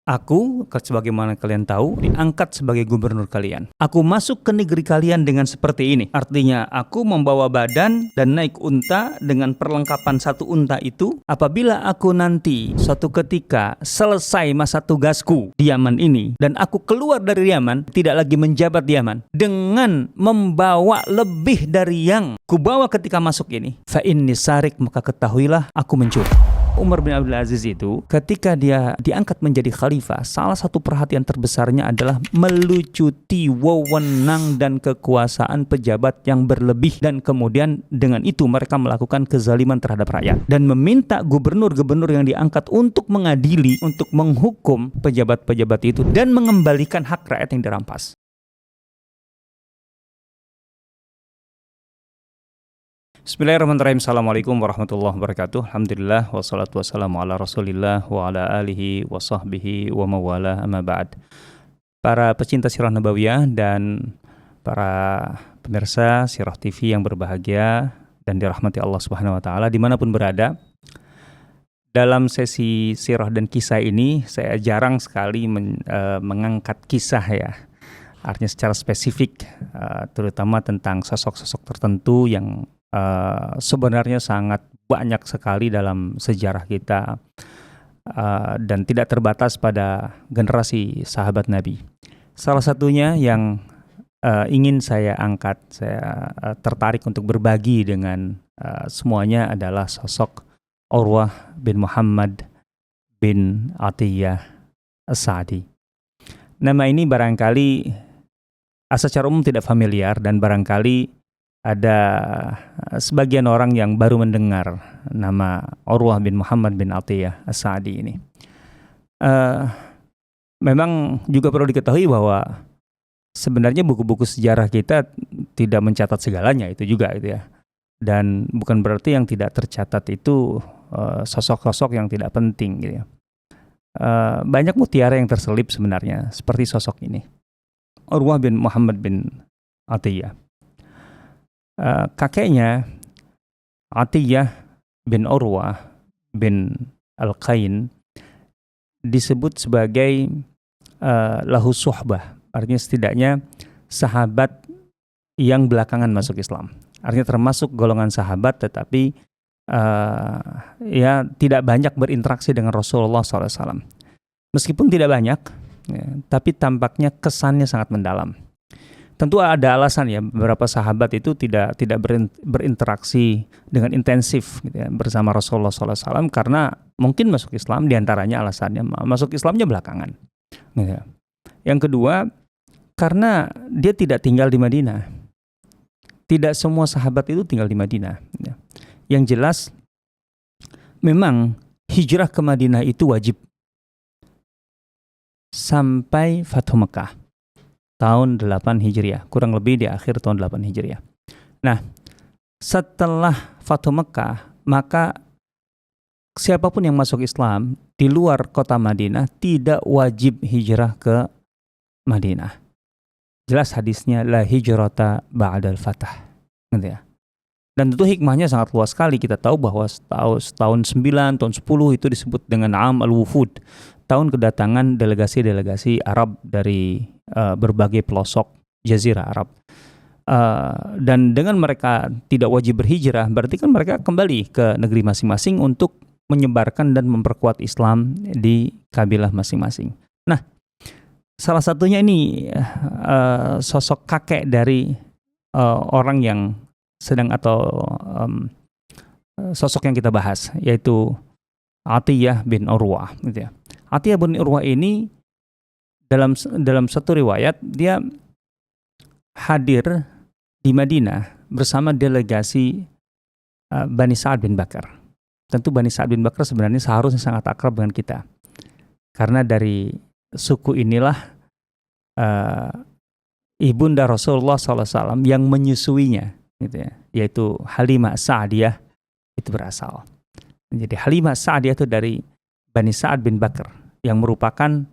Aku, sebagaimana kalian tahu, diangkat sebagai gubernur kalian. Aku masuk ke negeri kalian dengan seperti ini. Artinya, aku membawa badan dan naik unta dengan perlengkapan satu unta itu. Apabila aku nanti suatu ketika selesai masa tugasku di Yaman ini, dan aku keluar dari Yaman, tidak lagi menjabat di Yaman, dengan membawa lebih dari yang kubawa ketika masuk ini, fa inni sarik, maka ketahuilah aku mencuri. Umar bin Abdul Aziz itu ketika dia diangkat menjadi khalifah, salah satu perhatian terbesarnya adalah melucuti wewenang dan kekuasaan pejabat yang berlebih, dan kemudian dengan itu mereka melakukan kezaliman terhadap rakyat dan meminta gubernur-gubernur yang diangkat untuk mengadili, untuk menghukum pejabat-pejabat itu dan mengembalikan hak rakyat yang dirampas. Bismillahirrahmanirrahim. Assalamualaikum warahmatullahi wabarakatuh. Alhamdulillah wassalatu wassalamu ala rasulillah wa ala alihi wa sahbihi wa mawala, amma ba'd. Para pecinta Sirah Nabawiyah dan para pemirsa Sirah TV yang berbahagia dan dirahmati Allah Subhanahu wa taala dimanapun berada. Dalam sesi sirah dan kisah ini saya jarang sekali mengangkat kisah ya. Artinya secara spesifik, terutama tentang sosok-sosok tertentu yang sebenarnya sangat banyak sekali dalam sejarah kita, dan tidak terbatas pada generasi sahabat Nabi. Salah satunya yang ingin saya angkat, saya tertarik untuk berbagi dengan semuanya adalah sosok Urwah bin Muhammad bin Atiyah As-Sa'di. Nama ini barangkali secara umum tidak familiar, dan barangkali ada sebagian orang yang baru mendengar nama Urwah bin Muhammad bin Atiyah As-Sa'di ini. Memang juga perlu diketahui bahwa sebenarnya buku-buku sejarah kita tidak mencatat segalanya, itu juga gitu ya. Dan bukan berarti yang tidak tercatat itu sosok-sosok yang tidak penting gitu ya. Banyak mutiara yang terselip sebenarnya, seperti sosok ini, Urwah bin Muhammad bin Atiyah. Kakeknya Atiyah bin Urwah bin Al-Qain disebut sebagai lahu suhbah, artinya setidaknya sahabat yang belakangan masuk Islam. Artinya termasuk golongan sahabat, tetapi ya tidak banyak berinteraksi dengan Rasulullah SAW. Meskipun tidak banyak, ya, tapi tampaknya kesannya sangat mendalam. Tentu ada alasan ya, beberapa sahabat itu tidak berinteraksi dengan intensif gitu ya, bersama Rasulullah SAW karena mungkin masuk Islam, diantaranya alasannya masuk Islamnya belakangan. Gitu ya. Yang kedua, karena dia tidak tinggal di Madinah. Tidak semua sahabat itu tinggal di Madinah. Gitu ya. Yang jelas, memang hijrah ke Madinah itu wajib sampai Fathu Mekah tahun 8 Hijriah, kurang lebih di akhir tahun 8 Hijriah. Nah, setelah Fathu Mekah, maka siapapun yang masuk Islam di luar kota Madinah tidak wajib hijrah ke Madinah. Jelas hadisnya, la hijrata ba'dal fatah. Gitu ya. Dan tentu hikmahnya sangat luas sekali. Kita tahu bahwa tahun 9, tahun 10 itu disebut dengan Am al-Wufud, tahun kedatangan delegasi-delegasi Arab dari berbagai pelosok Jazirah Arab. Dan dengan mereka tidak wajib berhijrah, berarti kan mereka kembali ke negeri masing-masing untuk menyebarkan dan memperkuat Islam di kabilah masing-masing. Nah, salah satunya ini sosok kakek dari orang yang sedang atau sosok yang kita bahas, yaitu Atiyah bin Urwah gitu ya. Atiyah bin Urwah ini dalam satu riwayat dia hadir di Madinah bersama delegasi Bani Sa'ad bin Bakar. Tentu Bani Sa'ad bin Bakar sebenarnya seharusnya sangat akrab dengan kita, karena dari suku inilah ibunda Rasulullah SAW yang menyusuinya, gitu ya, yaitu Halimah Sa'diyah itu berasal. Jadi Halimah Sa'diyah itu dari Bani Sa'ad bin Bakar, yang merupakan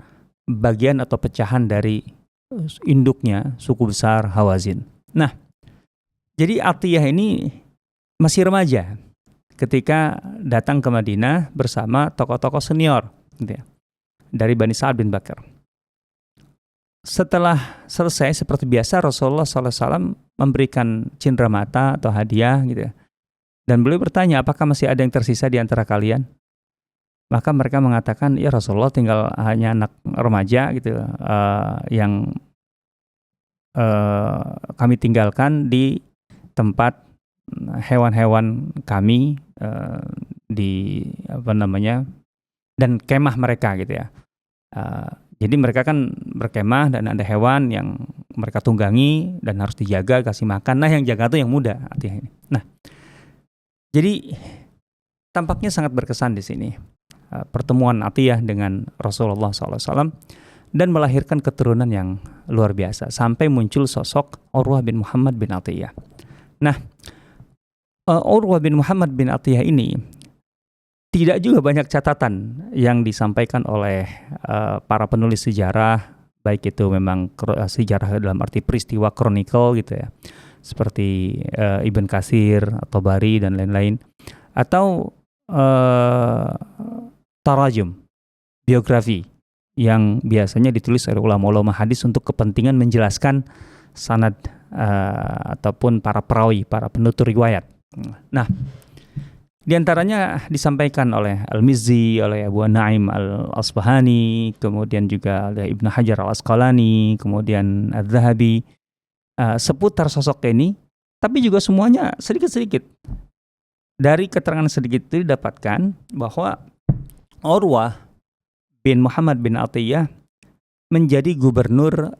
bagian atau pecahan dari induknya suku besar Hawazin. Nah, jadi Atiyah ini masih remaja ketika datang ke Madinah bersama tokoh-tokoh senior, gitu ya. dari Bani Sa'ad bin Bakar. Setelah selesai seperti biasa Rasulullah SAW memberikan cindramata atau hadiah gitu ya. Dan beliau bertanya, apakah masih ada yang tersisa di antara kalian? Maka mereka mengatakan, ya Rasulullah tinggal hanya anak remaja gitu yang kami tinggalkan di tempat hewan-hewan kami di dan kemah mereka gitu ya. Jadi mereka kan berkemah dan ada hewan yang mereka tunggangi dan harus dijaga, kasih makan. Nah yang jaga itu yang muda artinya ini. Nah, jadi tampaknya sangat berkesan di sini pertemuan Atiyah dengan Rasulullah SAW dan melahirkan keturunan yang luar biasa sampai muncul sosok Urwah bin Muhammad bin Atiyah. Nah, Urwah bin Muhammad bin Atiyah ini tidak juga banyak catatan yang disampaikan oleh para penulis sejarah, baik itu memang sejarah dalam arti peristiwa kronikal gitu ya, seperti Ibn Katsir atau Bari dan lain-lain, atau tarajum, biografi yang biasanya ditulis oleh ulama-ulama hadis untuk kepentingan menjelaskan sanad ataupun para perawi, para penutur riwayat. Nah, di antaranya disampaikan oleh Al-Mizzi, oleh Abu Naim Al-Asbahani, kemudian juga oleh Ibnu Hajar Al-Asqalani, kemudian Al-Zahabi, seputar sosok ini, tapi juga semuanya sedikit-sedikit. Dari keterangan sedikit itu didapatkan bahwa Urwah bin Muhammad bin Atiyah menjadi gubernur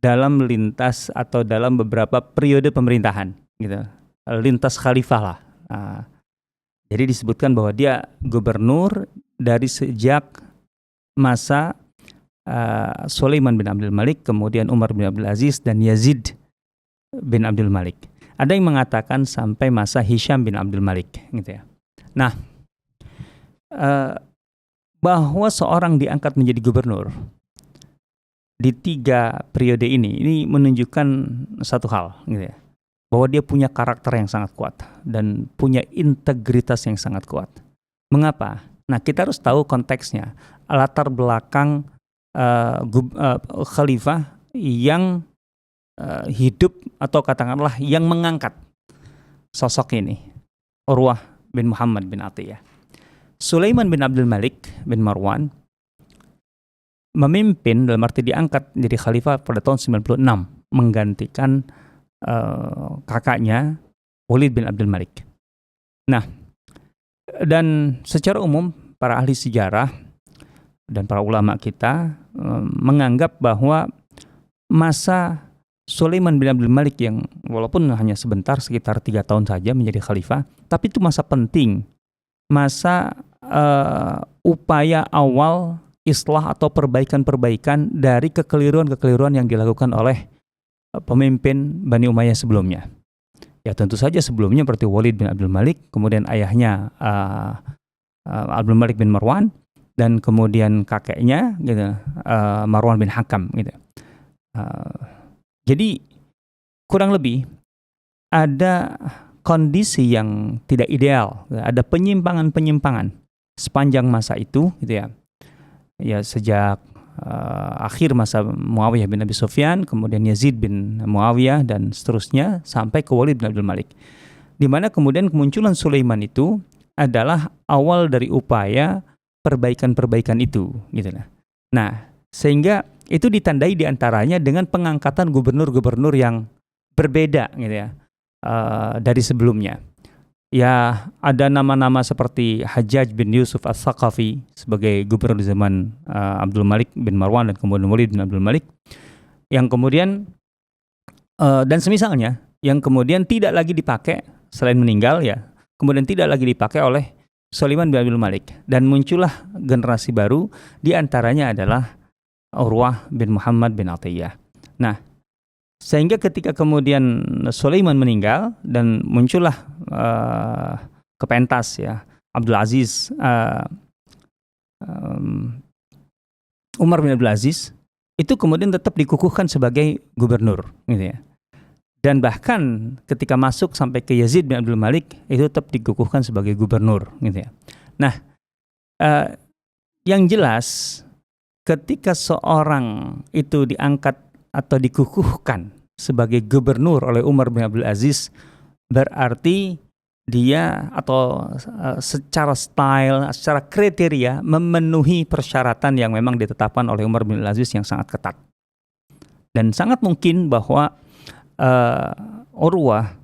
dalam lintas atau dalam beberapa periode pemerintahan, gitu, lintas khalifah lah. Jadi disebutkan bahwa dia gubernur dari sejak masa Sulaiman bin Abdul Malik, kemudian Umar bin Abdul Aziz dan Yazid bin Abdul Malik. Ada yang mengatakan sampai masa Hisham bin Abdul Malik, gitu ya. Nah, bahwa seorang diangkat menjadi gubernur di 3 periode ini menunjukkan satu hal, gitu ya, bahwa dia punya karakter yang sangat kuat dan punya integritas yang sangat kuat. Mengapa? Nah, kita harus tahu konteksnya, latar belakang khalifah yang hidup atau katakanlah yang mengangkat sosok ini, Urwah bin Muhammad bin Atiyah. Sulaiman bin Abdul Malik bin Marwan memimpin, dalam arti diangkat jadi khalifah pada tahun 96, menggantikan kakaknya Walid bin Abdul Malik. Nah, dan secara umum para ahli sejarah dan para ulama kita menganggap bahwa masa Sulaiman bin Abdul Malik yang walaupun hanya sebentar, sekitar 3 tahun saja menjadi khalifah, tapi itu masa penting, masa upaya awal islah atau perbaikan-perbaikan dari kekeliruan-kekeliruan yang dilakukan oleh pemimpin Bani Umayyah sebelumnya. Ya tentu saja sebelumnya seperti Walid bin Abdul Malik, kemudian ayahnya Abdul Malik bin Marwan, dan kemudian kakeknya gitu, Marwan bin Hakam gitu. Jadi kurang lebih ada kondisi yang tidak ideal, ada penyimpangan-penyimpangan sepanjang masa itu gitu ya. Ya sejak akhir masa Muawiyah bin Abi Sufyan, kemudian Yazid bin Muawiyah dan seterusnya sampai ke Walid bin Abdul Malik. Di mana kemudian kemunculan Sulaiman itu adalah awal dari upaya perbaikan-perbaikan itu gitu lah. Nah, sehingga itu ditandai diantaranya dengan pengangkatan gubernur-gubernur yang berbeda gitu ya dari sebelumnya. Ya ada nama-nama seperti Hajjaj bin Yusuf As-Saqafi sebagai gubernur di zaman Abdul Malik bin Marwan dan kemudian Walid bin Abdul Malik, yang kemudian dan semisalnya yang kemudian tidak lagi dipakai selain meninggal ya, kemudian tidak lagi dipakai oleh Sulaiman bin Abdul Malik, dan muncullah generasi baru, di antaranya adalah Urwah bin Muhammad bin Atiyah. Nah, sehingga ketika kemudian Sulaiman meninggal dan muncullah kepentas ya Abdul Aziz, Umar bin Abdul Aziz, itu kemudian tetap dikukuhkan sebagai gubernur gitu ya. Dan bahkan ketika masuk sampai ke Yazid bin Abdul Malik, itu tetap dikukuhkan sebagai gubernur gitu ya. Nah, Yang jelas ketika seorang itu diangkat atau dikukuhkan sebagai gubernur oleh Umar bin Abdul Aziz, berarti dia atau secara style, secara kriteria memenuhi persyaratan yang memang ditetapkan oleh Umar bin Abdul Aziz yang sangat ketat. Dan sangat mungkin bahwa Urwah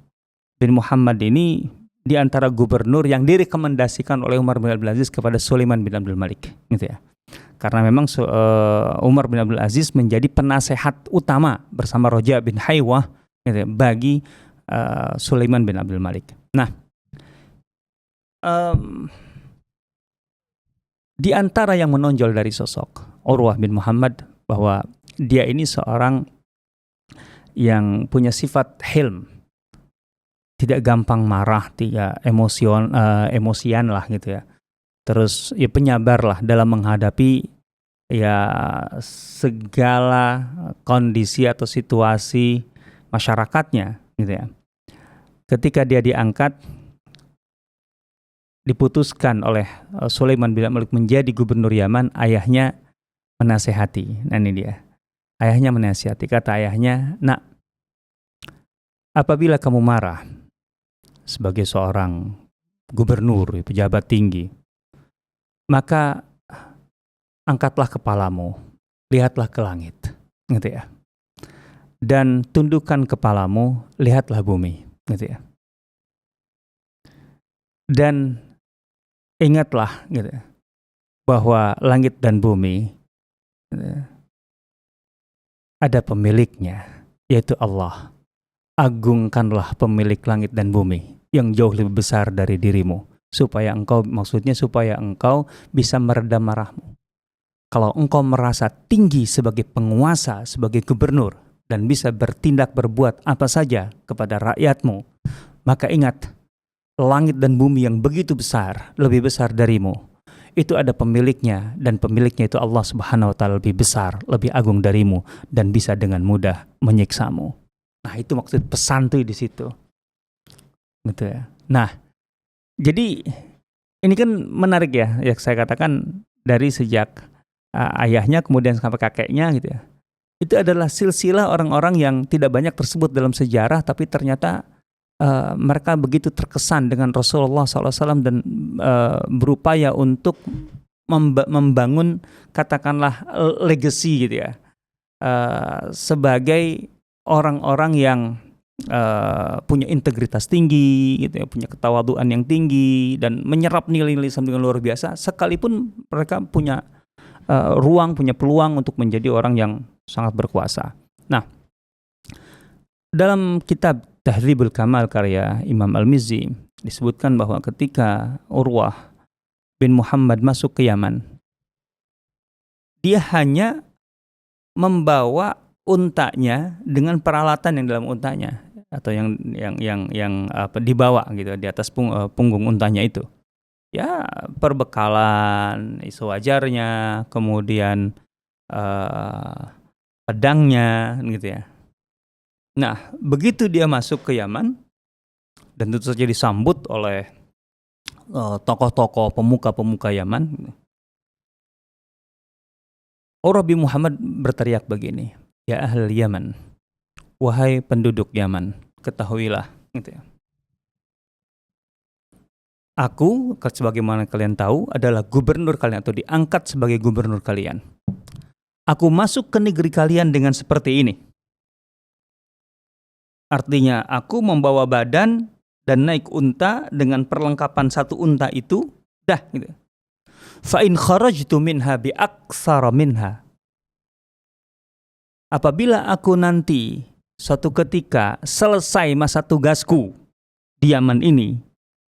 bin Muhammad ini di antara gubernur yang direkomendasikan oleh Umar bin Abdul Aziz kepada Sulaiman bin Abdul Malik, gitu ya. Karena memang Umar bin Abdul Aziz menjadi penasehat utama bersama Roja bin Haywah, gitu ya, bagi Sulaiman bin Abdul Malik. Nah, di antara yang menonjol dari sosok Urwah bin Muhammad bahwa dia ini seorang yang punya sifat hilm, tidak gampang marah, tidak emosian lah gitu ya. Terus ya penyabar lah dalam menghadapi ya segala kondisi atau situasi masyarakatnya gitu ya. Ketika dia diangkat, diputuskan oleh Sulaiman bin Malik menjadi gubernur Yaman, ayahnya menasehati. Nah ini dia. Ayahnya menasehati, kata ayahnya, "Nak, apabila kamu marah sebagai seorang gubernur, pejabat tinggi, maka angkatlah kepalamu, lihatlah ke langit." Gitu ya. Dan tundukkan kepalamu, lihatlah bumi, gitu ya. Dan ingatlah gitu, bahwa langit dan bumi gitu, ada pemiliknya, yaitu Allah. Agungkanlah pemilik langit dan bumi yang jauh lebih besar dari dirimu, supaya engkau bisa meredam marahmu. Kalau engkau merasa tinggi sebagai penguasa, sebagai gubernur, dan bisa berbuat apa saja kepada rakyatmu, maka ingat, langit dan bumi yang begitu besar, lebih besar darimu, itu ada pemiliknya, dan pemiliknya itu Allah Subhanahu wa Ta'ala, lebih besar, lebih agung darimu, dan bisa dengan mudah menyiksamu. Nah, itu maksud pesan tuh di situ. Gitu ya. Nah, jadi ini kan menarik ya, yang saya katakan dari sejak ayahnya kemudian sampai kakeknya gitu ya. Itu adalah silsilah orang-orang yang tidak banyak tersebut dalam sejarah, tapi ternyata mereka begitu terkesan dengan Rasulullah SAW dan berupaya untuk membangun katakanlah legacy gitu ya, sebagai orang-orang yang punya integritas tinggi gitu ya, punya ketawaduan yang tinggi dan menyerap nilai-nilai Islam dengan luar biasa, sekalipun mereka punya punya peluang untuk menjadi orang yang sangat berkuasa. Nah, dalam kitab Tahdzibul Kamal karya Imam Al-Mizzi disebutkan bahwa ketika Urwah bin Muhammad masuk ke Yaman, dia hanya membawa untanya dengan peralatan yang dalam untanya atau yang dibawa gitu di atas punggung untanya itu. Ya, perbekalan sewajarnya, kemudian pedangnya gitu ya. Nah, begitu dia masuk ke Yaman dan tentu saja disambut oleh tokoh-tokoh pemuka-pemuka Yaman, Urwah bin Muhammad berteriak begini, "Ya ahli Yaman, wahai penduduk Yaman, ketahuilah gitu ya. Aku, sebagaimana kalian tahu, adalah gubernur kalian atau diangkat sebagai gubernur kalian. Aku masuk ke negeri kalian dengan seperti ini. Artinya aku membawa badan dan naik unta dengan perlengkapan satu unta itu, dah gitu. Fa in kharajtu minha bi aktsara minha." Apabila aku nanti suatu ketika selesai masa tugasku di Yaman ini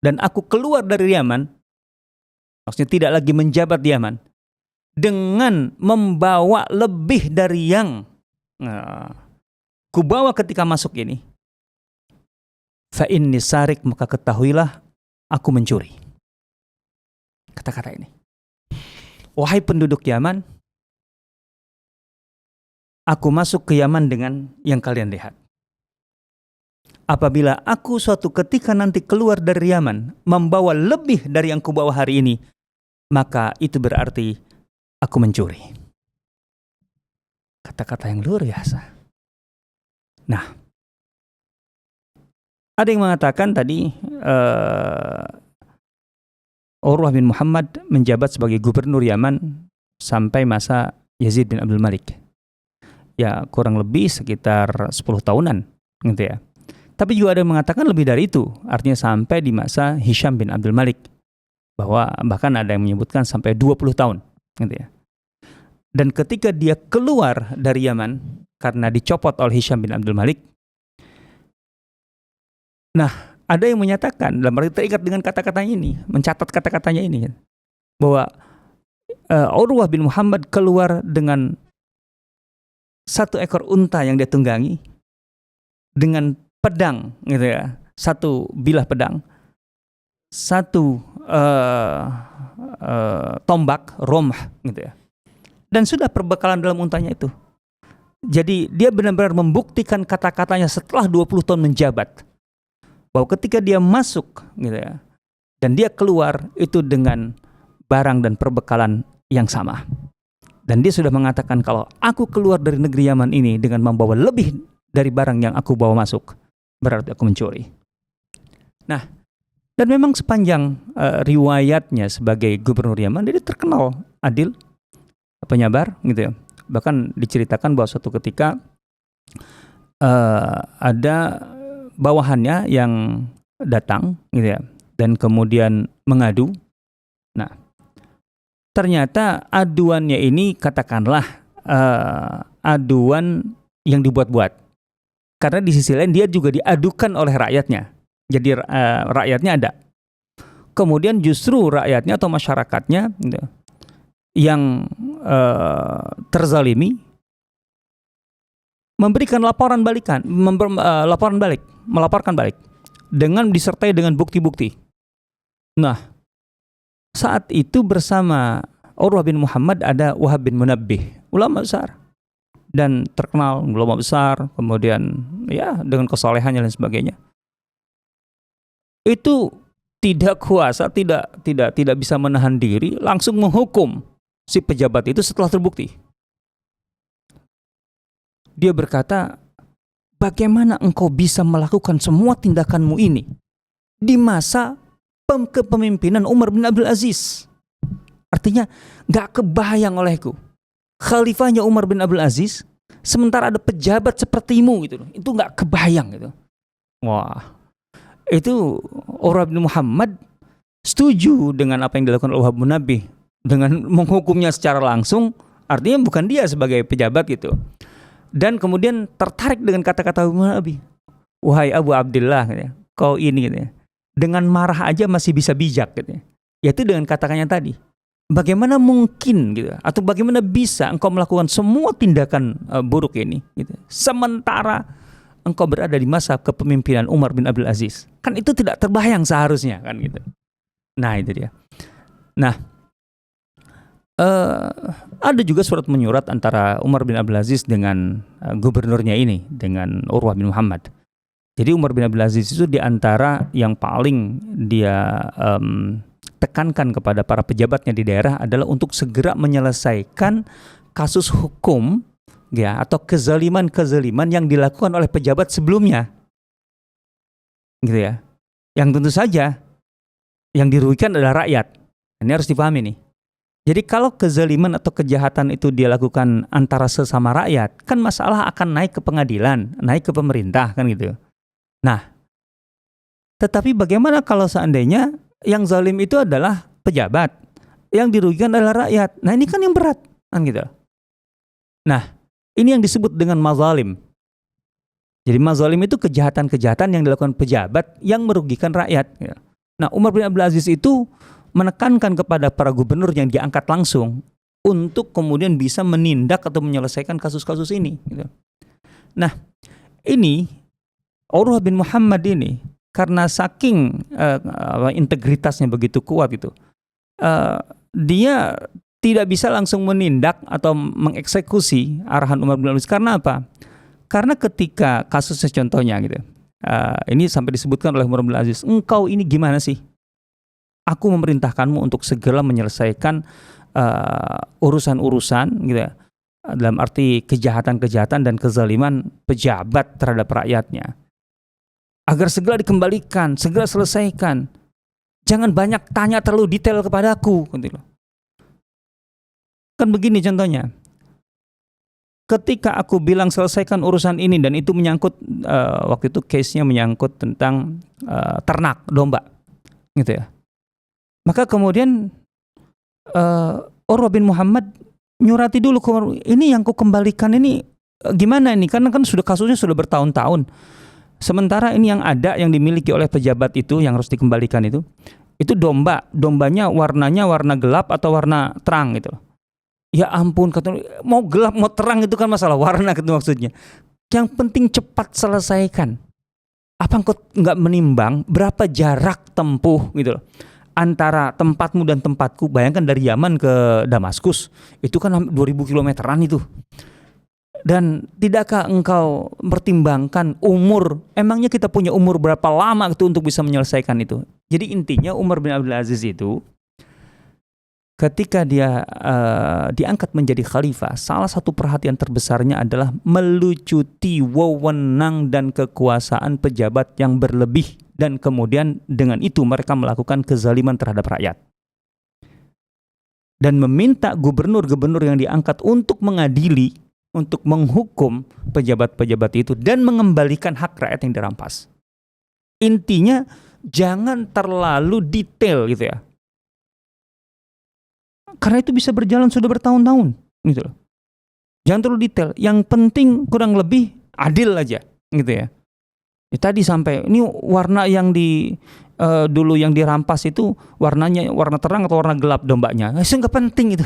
dan aku keluar dari Yaman, maksudnya tidak lagi menjabat di Yaman, dengan membawa lebih dari yang kubawa ketika masuk ini, fa inni sarik, maka ketahuilah aku mencuri. Kata-kata ini, wahai penduduk Yaman, aku masuk ke Yaman dengan yang kalian lihat. Apabila aku suatu ketika nanti keluar dari Yaman membawa lebih dari yang kubawa hari ini, maka itu berarti aku mencuri. Kata-kata yang luar biasa. Nah, ada yang mengatakan tadi Urwah bin Muhammad menjabat sebagai gubernur Yaman sampai masa Yazid bin Abdul Malik. Ya, kurang lebih sekitar 10 tahunan gitu ya. Tapi juga ada yang mengatakan lebih dari itu, artinya sampai di masa Hisham bin Abdul Malik. Bahwa bahkan ada yang menyebutkan sampai 20 tahun gitu ya. Dan ketika dia keluar dari Yaman karena dicopot oleh Hisham bin Abdul Malik, nah, ada yang menyatakan, dalam arti terikat dengan kata-katanya ini, mencatat kata-katanya ini, bahwa Urwah bin Muhammad keluar dengan satu ekor unta yang dia tunggangi, dengan pedang, gitu ya, satu bilah pedang, satu tombak, romah, gitu ya, dan sudah perbekalan dalam untanya itu. Jadi dia benar-benar membuktikan kata-katanya setelah 20 tahun menjabat, bahwa ketika dia masuk gitu ya, dan dia keluar itu dengan barang dan perbekalan yang sama. Dan dia sudah mengatakan, kalau aku keluar dari negeri Yaman ini dengan membawa lebih dari barang yang aku bawa masuk, berarti aku mencuri. Nah, dan memang sepanjang riwayatnya sebagai gubernur Yaman, dia terkenal adil, penyabar gitu ya. Bahkan diceritakan bahwa suatu ketika ada bawahannya yang datang gitu ya, dan kemudian mengadu. Nah, ternyata aduannya ini katakanlah aduan yang dibuat-buat, karena di sisi lain dia juga diadukan oleh rakyatnya. Jadi rakyatnya ada, kemudian justru rakyatnya atau masyarakatnya gitu, yang terzalimi memberikan laporan melaporkan balik dengan disertai dengan bukti-bukti. Nah, saat itu bersama Urwah bin Muhammad ada Wahab bin Munabbih, ulama besar dan terkenal, ulama besar, kemudian ya dengan kesolehannya dan sebagainya. Itu tidak kuasa, tidak bisa menahan diri, langsung menghukum si pejabat itu setelah terbukti. Dia berkata, bagaimana engkau bisa melakukan semua tindakanmu ini di masa kepemimpinan Umar bin Abdul Aziz? Artinya, gak kebayang olehku khalifahnya Umar bin Abdul Aziz, sementara ada pejabat sepertimu gitu. Itu gak kebayang gitu. Wah, itu Urwah bin Muhammad setuju dengan apa yang dilakukan oleh Wahab bin Munabbih dengan menghukumnya secara langsung. Artinya bukan dia sebagai pejabat gitu. Dan kemudian tertarik dengan kata-kata Munabbih, wahai Abu Abdillah gitu ya, kau ini gitu ya, dengan marah aja masih bisa bijak gitu ya. Yaitu dengan katakannya tadi, bagaimana mungkin gitu, atau bagaimana bisa engkau melakukan semua tindakan buruk ini gitu, sementara engkau berada di masa kepemimpinan Umar bin Abdul Aziz. Kan itu tidak terbayang seharusnya kan gitu. Nah, itu dia. Nah, ada juga surat menyurat antara Umar bin Abdul Aziz dengan gubernurnya ini, dengan Urwah bin Muhammad. Jadi Umar bin Abdul Aziz itu diantara yang paling dia tekankan kepada para pejabatnya di daerah adalah untuk segera menyelesaikan kasus hukum ya, atau kezaliman yang dilakukan oleh pejabat sebelumnya, gitu ya. Yang tentu saja yang dirugikan adalah rakyat. Ini harus dipahami nih. Jadi kalau kezaliman atau kejahatan itu dia lakukan antara sesama rakyat, kan masalah akan naik ke pengadilan, naik ke pemerintah kan gitu. Nah, tetapi bagaimana kalau seandainya yang zalim itu adalah pejabat, yang dirugikan adalah rakyat? Nah, ini kan yang berat kan gitu. Nah, ini yang disebut dengan mazalim. Jadi mazalim itu kejahatan-kejahatan yang dilakukan pejabat yang merugikan rakyat. Nah, Umar bin Abdul Aziz itu menekankan kepada para gubernur yang diangkat langsung untuk kemudian bisa menindak atau menyelesaikan kasus-kasus ini. Nah, ini Urwah bin Muhammad ini karena saking integritasnya begitu kuat itu, dia tidak bisa langsung menindak atau mengeksekusi arahan Umar bin Abdul Aziz. Karena apa? Karena ketika kasusnya contohnya gitu, ini sampai disebutkan oleh Umar bin Abdul Aziz, engkau ini gimana sih? Aku memerintahkanmu untuk segera menyelesaikan urusan-urusan gitu ya, dalam arti kejahatan-kejahatan dan kezaliman pejabat terhadap rakyatnya, agar segera dikembalikan, segera selesaikan. Jangan banyak tanya terlalu detail kepadaku, gitu loh. Kan begini contohnya. Ketika aku bilang selesaikan urusan ini dan itu menyangkut waktu itu case-nya menyangkut tentang ternak domba, gitu ya. Maka kemudian Urwah bin Muhammad nyurati dulu, ini yang ku kembalikan ini gimana ini? Karena kan kasusnya sudah bertahun-tahun. Sementara ini yang ada, yang dimiliki oleh pejabat itu, yang harus dikembalikan itu dombanya warnanya warna gelap atau warna terang gitu. Ya ampun, kata, mau gelap mau terang itu kan masalah warna gitu maksudnya. Yang penting cepat selesaikan. Apa engkau nggak menimbang berapa jarak tempuh gitu loh antara tempatmu dan tempatku? Bayangkan dari Yaman ke Damaskus itu kan 2000 kilometeran itu. Dan tidakkah engkau mempertimbangkan umur? Emangnya kita punya umur berapa lama itu untuk bisa menyelesaikan itu? Jadi intinya Umar bin Abdul Aziz itu ketika dia diangkat menjadi khalifah, salah satu perhatian terbesarnya adalah melucuti wewenang dan kekuasaan pejabat yang berlebih, dan kemudian dengan itu mereka melakukan kezaliman terhadap rakyat. Dan meminta gubernur-gubernur yang diangkat untuk mengadili, untuk menghukum pejabat-pejabat itu dan mengembalikan hak rakyat yang dirampas. Intinya jangan terlalu detail gitu ya. Karena itu bisa berjalan sudah bertahun-tahun gitu loh. Jangan terlalu detail. Yang penting kurang lebih adil aja gitu ya. Tadi sampai ini warna yang dulu yang dirampas itu warnanya warna terang atau warna gelap dombanya. Itu nggak penting itu.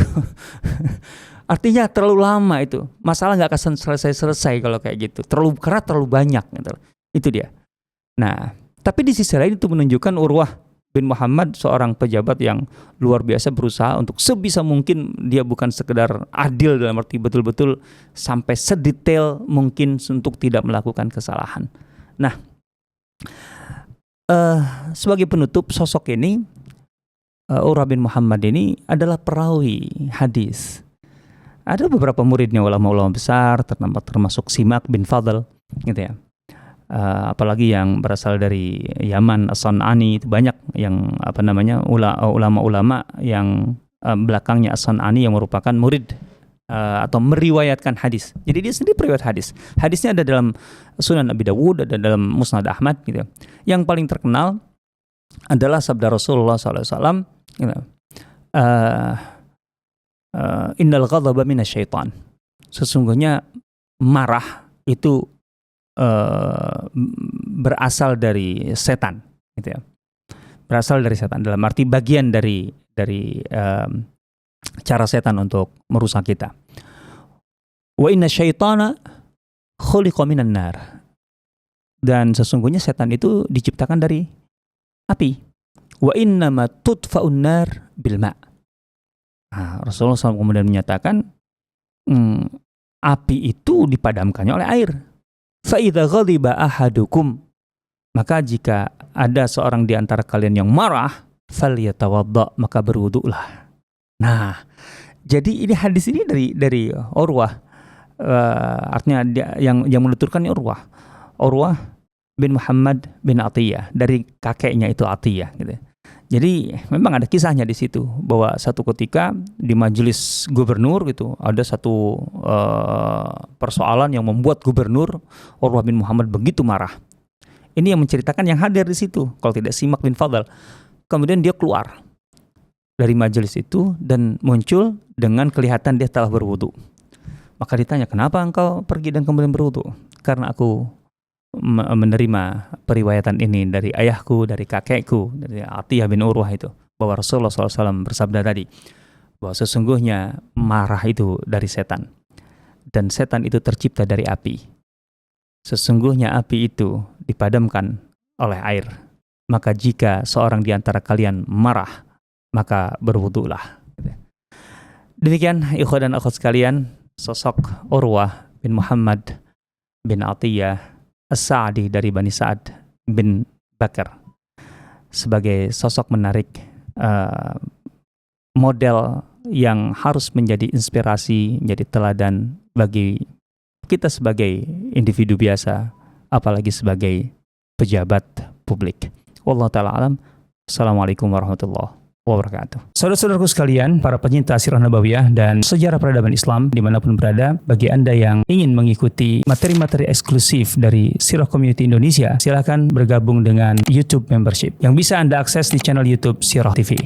Artinya terlalu lama itu. Masalah nggak akan selesai-selesai kalau kayak gitu. Terlalu banyak gitu. Itu dia. Nah, tapi di sisi lain itu menunjukkan Urwah bin Muhammad seorang pejabat yang luar biasa berusaha untuk sebisa mungkin dia bukan sekedar adil dalam arti betul-betul sampai sedetail mungkin untuk tidak melakukan kesalahan. Nah, sebagai penutup, sosok ini Urwah bin Muhammad ini adalah perawi hadis. Ada beberapa muridnya ulama-ulama besar, termasuk Simak bin Fadl, gitu ya. Apalagi yang berasal dari Yaman, As-San'ani, itu banyak yang ulama-ulama yang belakangnya As-San'ani yang merupakan murid atau meriwayatkan hadis. Jadi dia sendiri periwayat hadis. Hadisnya ada dalam Sunan Abi Dawud, ada dalam Musnad Ahmad, gitu. Yang paling terkenal adalah sabda Rasulullah SAW, gitu. Innal ghadaba minasyaitan. Sesungguhnya marah itu berasal dari setan, gitu ya. Berasal dari setan dalam arti bagian dari cara setan untuk merusak kita. Wa inna syaitana khuliqa minan nar. Dan sesungguhnya setan itu diciptakan dari api. Wa innama tudfa'un nar bil ma'. Rasulullah SAW kemudian menyatakan api itu dipadamkannya oleh air. Fa idza ghadiba ahadukum, maka jika ada seorang di antara kalian yang marah, falyatawadda, maka berwudulah. Nah, jadi ini hadis ini dari Urwah, artinya dia, yang menuturkan Urwah bin Muhammad bin Atiyah, dari kakeknya itu Atiyah, gitu. Jadi memang ada kisahnya di situ bahwa satu ketika di majelis gubernur gitu ada satu persoalan yang membuat gubernur Urwah bin Muhammad begitu marah. Ini yang menceritakan yang hadir di situ, kalau tidak Simak bin Fadl. Kemudian dia keluar dari majelis itu dan muncul dengan kelihatan dia telah berwudu. Maka ditanya, kenapa engkau pergi dan kemudian berwudu? Karena aku menerima periwayatan ini dari ayahku, dari kakekku, dari Atiyah bin Urwah itu, bahwa Rasulullah SAW bersabda tadi bahwa sesungguhnya marah itu dari setan, dan setan itu tercipta dari api. Sesungguhnya api itu dipadamkan oleh air. Maka jika seorang di antara kalian marah, maka berwudulah. Demikian ikhwan dan akhwat sekalian, sosok Urwah bin Muhammad bin Atiyah As-Sa'di dari Bani Sa'ad bin Bakar sebagai sosok menarik model yang harus menjadi inspirasi, menjadi teladan bagi kita sebagai individu biasa, apalagi sebagai pejabat publik. Wallahu ta'ala alam. Assalamualaikum warahmatullahi wabarakatuh. Saudara-saudaraku sekalian, para pecinta sirah nabawiyah dan sejarah peradaban Islam dimanapun berada, bagi Anda yang ingin mengikuti materi-materi eksklusif dari Sirah Community Indonesia, silakan bergabung dengan YouTube membership yang bisa Anda akses di channel YouTube Sirah TV.